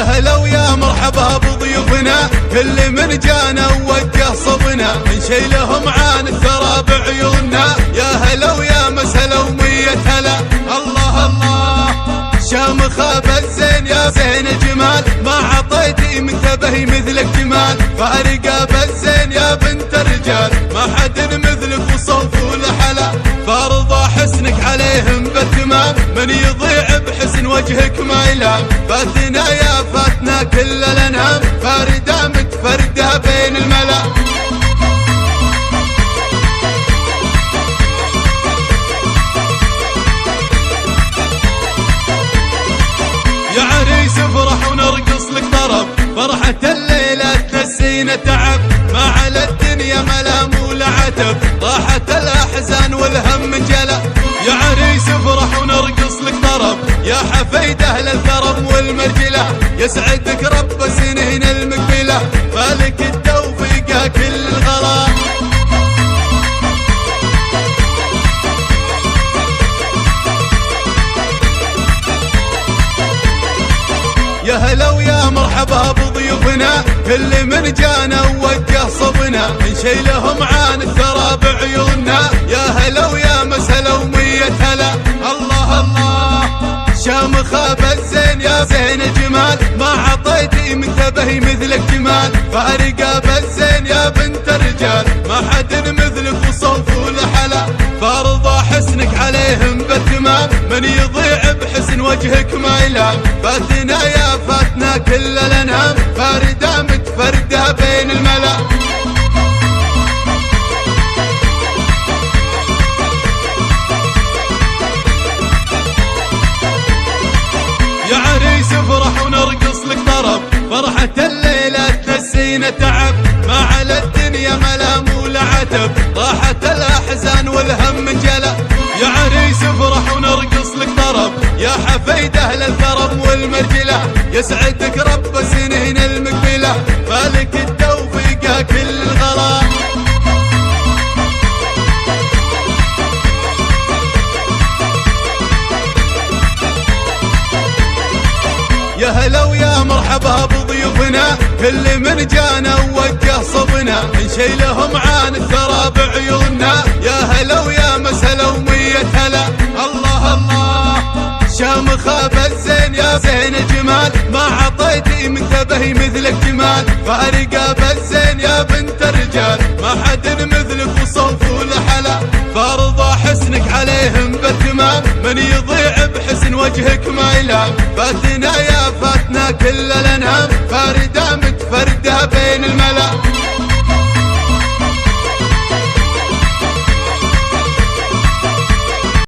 يا هلا ويا مرحبا بضيوفنا، كل من جانا ووجه صبنا، نشيلهم عن الثرى بعيوننا. يا هلا ويا مسهلا ومية هلا، الله الله شامخة بالزين يا زين الجمال، ما عطيتي منتبه مثلك جمال، فارقة بالزين يا بنت الرجال، ما حد مثلك وصوف ولحلا، فارضى حسنك عليهم بالتمام، من يضيع بحسن وجهك ما يلام، فاتنا يا فاتنا كل الانام، فاردة متفردة بين الملا. يا عريس افرح ونرقص لك طرب، فرحة الليلة تنسينا تعب، ما على الدنيا ملام ولا عتب، راحت الأحزان والهم انجلى. يا عريس افرح ونرقص لك طرب، يا حفيد أهل الكرم والمرجلة، يسعدك رب سنين المقبلة، مالك التوفيق كل الغلا. يا هلا ويا مرحبا بضيوفنا، كل من جانا ووجه صبنا، نشيلهم عن الثرى بعيوننا. يا هلا ويا مسهلا ومية هلا، الله الله شامخة بالزين يا زين الجمال، ما عطيتي منتبه مثلك جمال، فارقة بالزين يا بنت الرجال، ما حد مثلك وصوف ولحلا، فارضى حسنك عليهم بالتمام، من يضيع بحسن وجهك ما يلام، فاتنا يا فاتنا كل الانام، فاردة متفردة بين الملا. يا عريس افرح ونرقص لك طرب، فرحة الليلة تنسينا تعب، ما على الدنيا ملام ولا عتب، راحت الأحزان والهم انجلى. يا عريس افرح ونرقص لك طرب، يا حفيد أهل الكرم والمرجلة، يسعدك رب سنين المقبلة، مالك التوفيق كل الغلا. يا هلا ويا مرحبا بضيوفنا، كل من جانا ووجه صبنا، نشيلهم عن الثرى بعيوننا. يا هلا ويا مسهلا ومية هلا، الله الله شامخة بالزين يا زين الجمال، ما عطيتي منتبه مثلك جمال، فارقة بالزين يا بنت الرجال، ما حد مثلك وصوف ولحلا، فارضى حسنك عليهم بالتمام، من يضيع بحسن وجهك ما يلام، فاتنا يا فاتنا كل الانام، فاردة متفردة بين الملا.